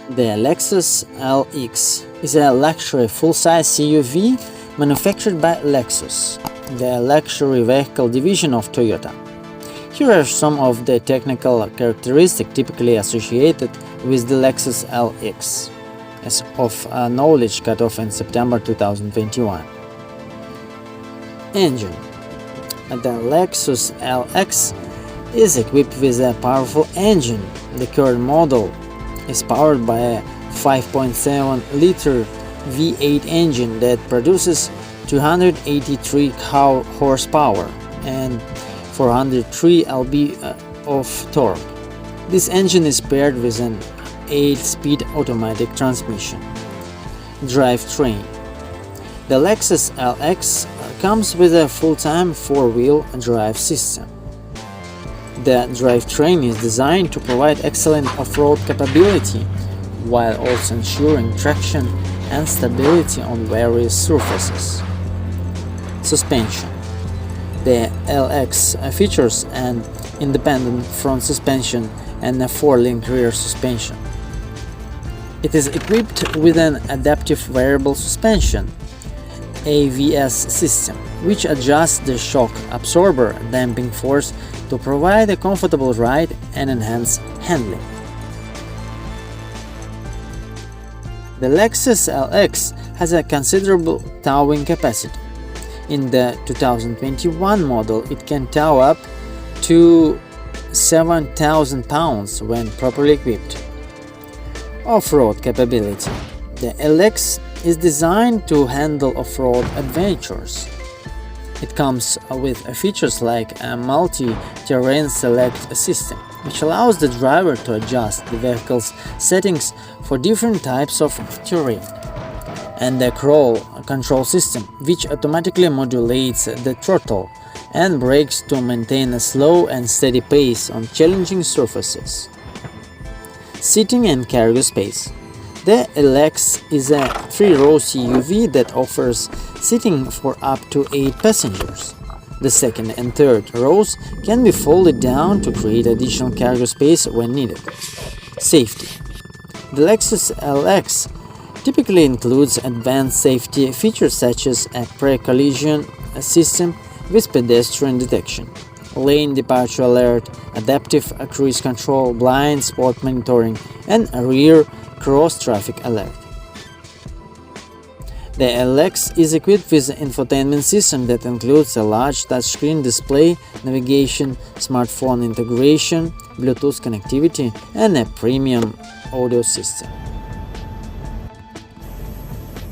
The Lexus LX is a luxury full-size SUV manufactured by Lexus, the luxury vehicle division of Toyota. Here are some of the technical characteristics typically associated with the Lexus LX, as of knowledge cutoff in September 2021. Engine. The Lexus LX is equipped with a powerful engine. The current model is powered by a 5.7-liter V8 engine that produces 283 horsepower and 403 lb of torque. This engine is paired with an 8-speed automatic transmission. Drivetrain. The Lexus LX comes with a full-time 4-wheel drive system. The drivetrain is designed to provide excellent off-road capability while also ensuring traction and stability on various surfaces. Suspension. The LX features an independent front suspension and a 4-link rear suspension. It is equipped with an adaptive variable suspension (AVS) system, which adjusts the shock absorber damping force to provide a comfortable ride and enhance handling. The Lexus LX has a considerable towing capacity. In the 2021 model, it can tow up to 7,000 pounds when properly equipped. Off-road capability. The LX is designed to handle off-road adventures. It comes with features like a multi-terrain select system, which allows the driver to adjust the vehicle's settings for different types of terrain, and a cruise control system, which automatically modulates the throttle and brakes to maintain a slow and steady pace on challenging surfaces. Seating and cargo space. The LX is a 3-row SUV that offers seating for up to 8 passengers. The second and third rows can be folded down to create additional cargo space when needed. Safety. The Lexus LX typically includes advanced safety features such as a pre-collision system with pedestrian detection, lane departure alert, adaptive cruise control, blind spot monitoring, and a rear cross-traffic alert. The LX is equipped with an infotainment system that includes a large touchscreen display, navigation, smartphone integration, Bluetooth connectivity, and a premium audio system.